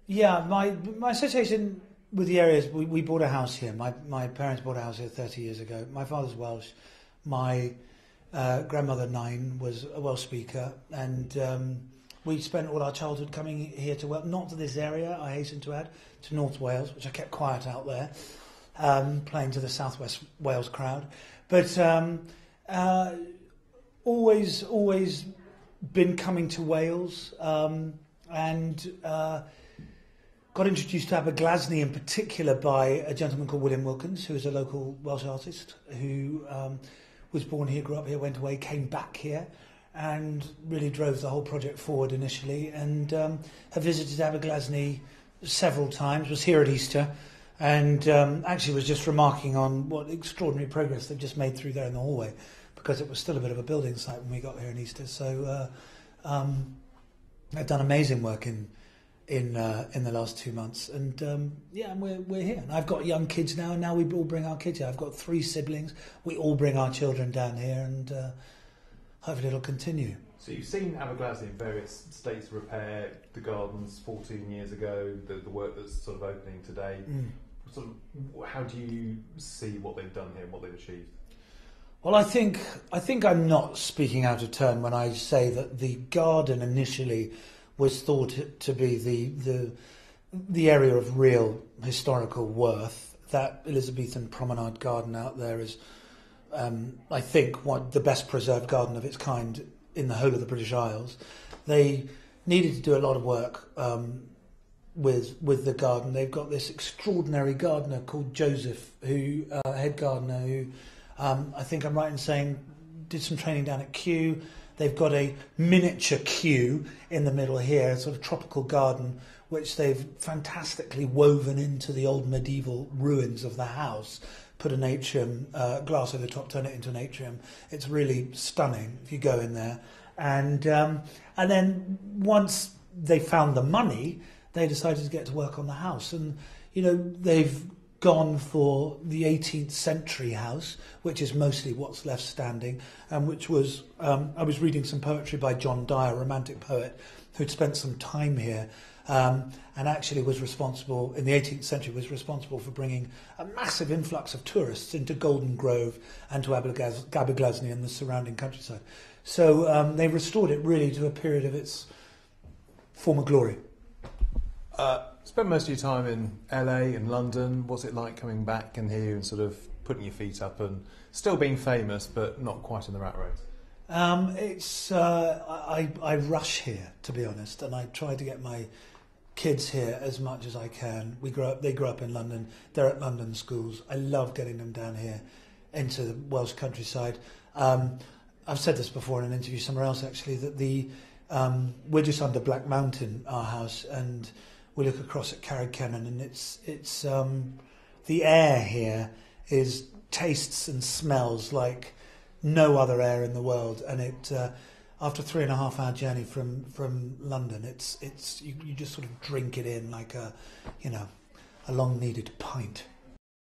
Yeah, my association with the area is we bought a house here. My parents bought a house here 30 years ago. My father's Welsh. My grandmother, Nine, was a Welsh speaker, and we spent all our childhood coming here to Wales, not to this area, I hasten to add, to North Wales, which I kept quiet out there, playing to the South West Wales crowd. But always been coming to Wales, and got introduced to Aberglasney in particular by a gentleman called William Wilkins, who is a local Welsh artist who was born here, grew up here, went away, came back here, and really drove the whole project forward initially, and have visited Aberglasney several times, was here at Easter, and actually was just remarking on what extraordinary progress they've just made through there in the hallway, because it was still a bit of a building site when we got here in Easter. So they've done amazing work in the last 2 months, and and we're here. And I've got young kids now, and now we all bring our kids here. I've got 3 siblings. We all bring our children down here, and hopefully it'll continue. So you've seen Aberglasney in various states of repair, the gardens 14 years ago, the work that's sort of opening today. Sort of, how do you see what they've done here and what they've achieved? Well, I think I'm not speaking out of turn when I say that the garden initially was thought to be the area of real historical worth. That Elizabethan promenade garden out there is, I think, the best preserved garden of its kind in the whole of the British Isles. They needed to do a lot of work with the garden. They've got this extraordinary gardener called Joseph, who head gardener, who I think I'm right in saying did some training down at Kew. They've got a miniature Kew in the middle here, a sort of tropical garden, which they've fantastically woven into the old medieval ruins of the house. Put an atrium, glass over the top, turn it into an atrium. It's really stunning if you go in there. And then once they found the money, they decided to get to work on the house. And, they've gone for the 18th century house, which is mostly what's left standing, and which was, I was reading some poetry by John Dyer, a romantic poet, who'd spent some time here, and actually was responsible, in the 18th century, was responsible for bringing a massive influx of tourists into Golden Grove and to Aberglasney and the surrounding countryside. So they restored it really to a period of its former glory. Spent most of your time in LA and London. What's it like coming back and here and sort of putting your feet up and still being famous but not quite in the rat race? I rush here, to be honest, and I try to get my kids here as much as I can. They grew up in London. They're at London schools. I love getting them down here into the Welsh countryside. I've said this before in an interview somewhere else, actually, that we're just under Black Mountain, our house, and we look across at Carrickkennen, and it's the air here tastes and smells like no other air in the world, and it after 3.5 hour journey from London, it's you just sort of drink it in like a long needed pint.